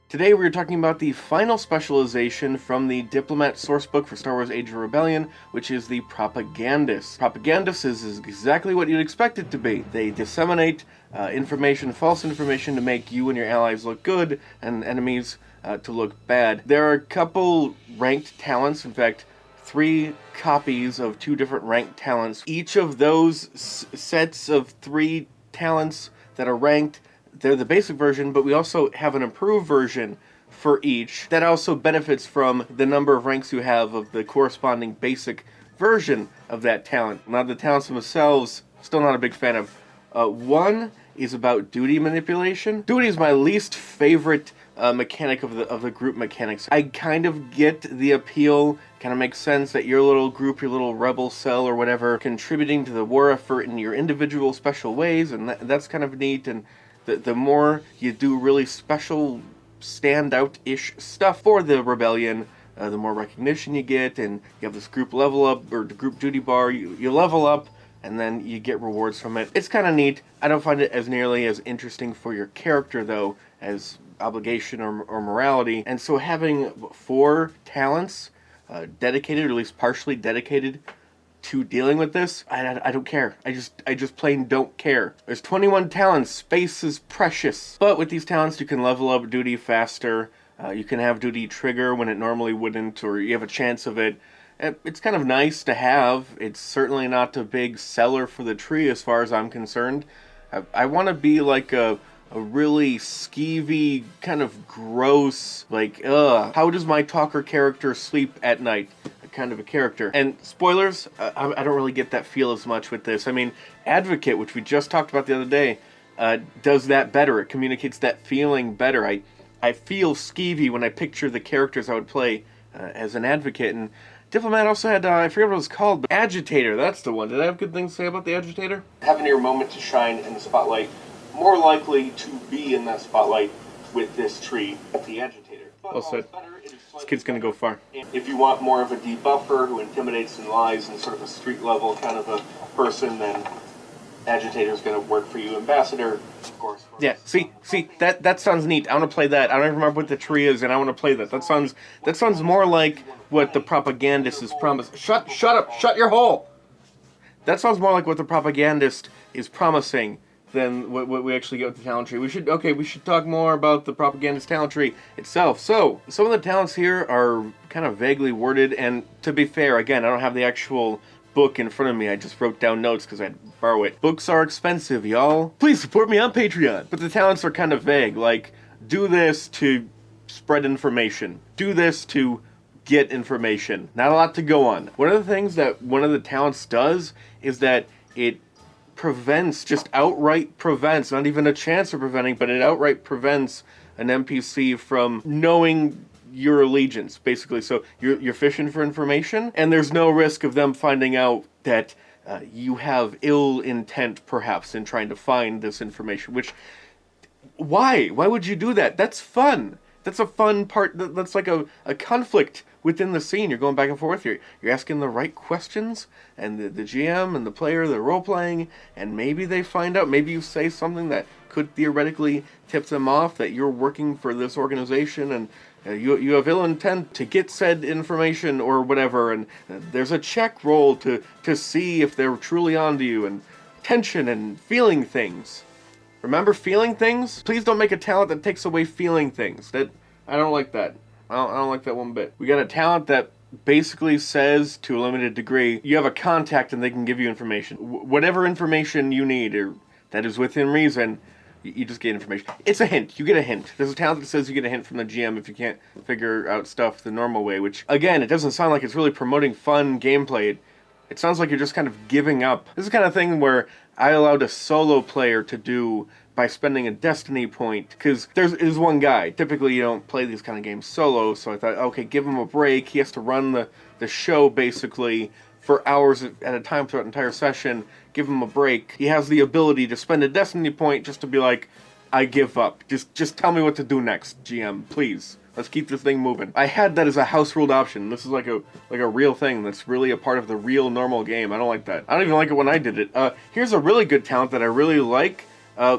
Today we're talking about the final specialization from the Diplomat sourcebook for Star Wars Age of Rebellion, which is the Propagandist. Propagandist is exactly what you'd expect it to be. They disseminate information, false information, to make you and your allies look good and enemies to look bad. There are a couple ranked talents, in fact, 3 copies of 2 different ranked talents. Each of those sets of 3 talents that are ranked, they're the basic version, but we also have an improved version for each that also benefits from the number of ranks you have of the corresponding basic version of that talent. Now, the talents themselves, still not a big fan of. One is about duty manipulation. Duty is my least favorite mechanic of the group mechanics. I kind of get the appeal, kind of makes sense that your little group, your little rebel cell or whatever, contributing to the war effort in your individual special ways, and that's kind of neat. And the more you do really special, standout-ish stuff for the rebellion, the more recognition you get, and you have this group level up, or the group duty bar, you level up, and then you get rewards from it. It's kind of neat. I don't find it as nearly as interesting for your character, though, as obligation or morality. And so having 4 talents dedicated, or at least partially dedicated, to dealing with this, I don't care. I just plain don't care. There's 21 talents. Space is precious. But with these talents, you can level up duty faster. You can have duty trigger when it normally wouldn't, or you have a chance of it. It's kind of nice to have. It's certainly not a big seller for the tree as far as I'm concerned. I want to be like a really skeevy, kind of gross, like, how does my talker character sleep at night? Kind of a character. And spoilers, I don't really get that feel as much with this. I mean, Advocate, which we just talked about the other day, does that better. It communicates that feeling better. I feel skeevy when I picture the characters I would play as an Advocate. And Diplomat also had, I forget what it was called, but Agitator, that's the one. Did I have good things to say about the Agitator? Having your moment to shine in the spotlight, more likely to be in that spotlight with this tree, the Agitator. Well said. This kid's gonna go far. If you want more of a debuffer who intimidates and lies and sort of a street level kind of a person, then Agitator's gonna work for you. Ambassador, of course. Yeah, see, that sounds neat. I want to play that. I don't even remember what the tree is, and I want to play that. That sounds more like what the Propagandist is promised. Shut up! Shut your hole! That sounds more like what the Propagandist is promising than what we actually get with the talent tree. We should talk more about the Propagandist talent tree itself. So, some of the talents here are kind of vaguely worded, and to be fair, again, I don't have the actual book in front of me. I just wrote down notes because I had to borrow it. Books are expensive, y'all. Please support me on Patreon. But the talents are kind of vague, like, do this to spread information. Do this to get information. Not a lot to go on. One of the things that one of the talents does is that it prevents, just outright prevents, not even a chance of preventing, but it outright prevents an NPC from knowing your allegiance, basically. So you're fishing for information, and there's no risk of them finding out that you have ill intent, perhaps, in trying to find this information, which, why would you do that? That's fun. That's a fun part. That's like a conflict within the scene. You're going back and forth. You're asking the right questions, and the GM and the player, they're role-playing, and maybe they find out. Maybe you say something that could theoretically tip them off that you're working for this organization, and you have ill intent to get said information or whatever, and there's a check roll to see if they're truly onto you, and tension and feeling things. Remember feeling things? Please don't make a talent that takes away feeling things. I don't like that. I don't like that one bit. We got a talent that basically says, to a limited degree, you have a contact and they can give you information. Whatever information you need, or that is within reason, you just get information. It's a hint. You get a hint. There's a talent that says you get a hint from the GM if you can't figure out stuff the normal way, which, again, it doesn't sound like it's really promoting fun gameplay. It sounds like you're just kind of giving up. This is the kind of thing where I allowed a solo player to do by spending a destiny point, because there's one guy. Typically you don't play these kind of games solo, so I thought, okay, give him a break. He has to run the show, basically, for hours at a time throughout the entire session. Give him a break. He has the ability to spend a destiny point just to be like, I give up. Just tell me what to do next, GM, please. Let's keep this thing moving. I had that as a house ruled option. This is like a real thing that's really a part of the real normal game. I don't like that. I don't even like it when I did it. Here's a really good talent that I really like.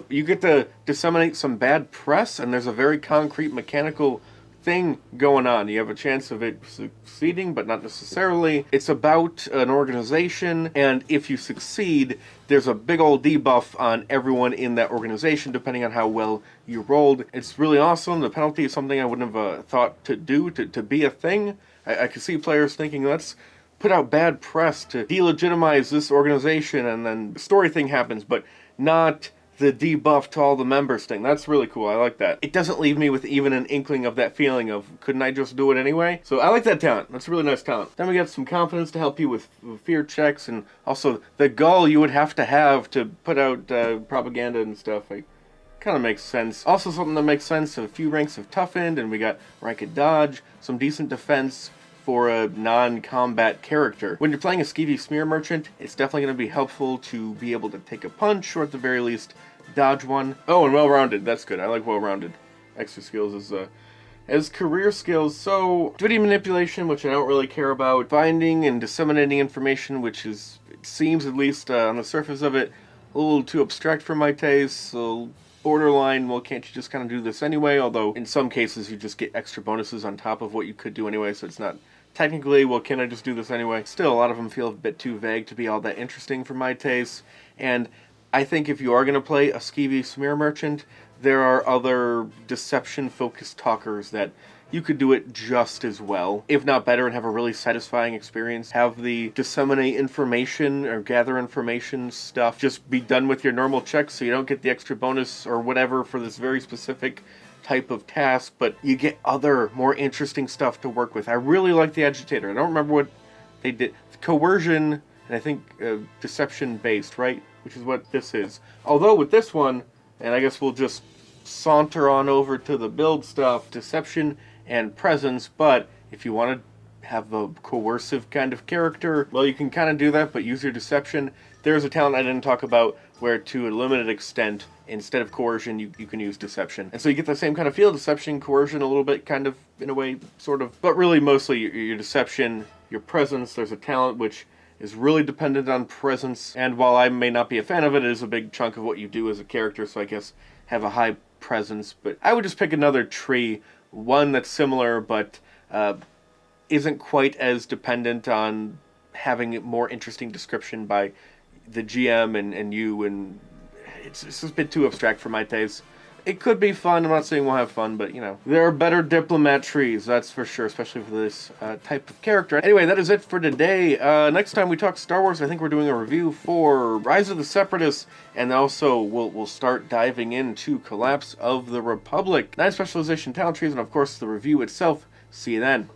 You get to disseminate some bad press, and there's a very concrete mechanical thing going on. You have a chance of it succeeding, but not necessarily. It's about an organization, and if you succeed, there's a big old debuff on everyone in that organization, depending on how well you rolled. It's really awesome. The penalty is something I wouldn't have thought to do, to be a thing. I could see players thinking, let's put out bad press to delegitimize this organization, and then the story thing happens, but not the debuff to all the members thing. That's really cool. I like that. It doesn't leave me with even an inkling of that feeling of, couldn't I just do it anyway? So I like that talent. That's a really nice talent. Then we got some confidence to help you with fear checks, and also the gall you would have to put out propaganda and stuff. Kind of makes sense. Also something that makes sense, a few ranks of toughened, and we got rank of dodge, some decent defense for a non-combat character. When you're playing a skeevy smear merchant, it's definitely going to be helpful to be able to take a punch, or at the very least, dodge one. Oh, and well-rounded. That's good. I like well-rounded. Extra skills as career skills. So, duty manipulation, which I don't really care about. Finding and disseminating information, which is, it seems at least on the surface of it, a little too abstract for my taste. So, borderline, well, can't you just kind of do this anyway? Although, in some cases, you just get extra bonuses on top of what you could do anyway, so it's not technically, well, can I just do this anyway? Still, a lot of them feel a bit too vague to be all that interesting for my taste, and I think if you are going to play a skeevy smear merchant, there are other deception-focused talkers that you could do it just as well, if not better, and have a really satisfying experience. Have the disseminate information or gather information stuff just be done with your normal checks, so you don't get the extra bonus or whatever for this very specific type of task, but you get other, more interesting stuff to work with. I really like the agitator. I don't remember what they did. Coercion, and I think deception-based, right? Which is what this is. Although with this one, and I guess we'll just saunter on over to the build stuff, deception and presence, but if you want to have a coercive kind of character, well, you can kind of do that, but use your deception. There's a talent I didn't talk about where, to a limited extent, instead of coercion, you can use deception. And so you get the same kind of feel, deception, coercion, a little bit, kind of, in a way, sort of. But really, mostly, your deception, your presence. There's a talent which is really dependent on presence, and while I may not be a fan of it, it is a big chunk of what you do as a character, so I guess have a high presence. But I would just pick another tree, one that's similar, but isn't quite as dependent on having a more interesting description by the GM and you, and it's a bit too abstract for my taste. It could be fun. I'm not saying we'll have fun, but, you know, there are better diplomat trees, that's for sure, especially for this type of character. Anyway, that is it for today. Next time we talk Star Wars, I think we're doing a review for Rise of the Separatists, and also we'll start diving into Collapse of the Republic. 9 specialization talent trees, and of course the review itself. See you then.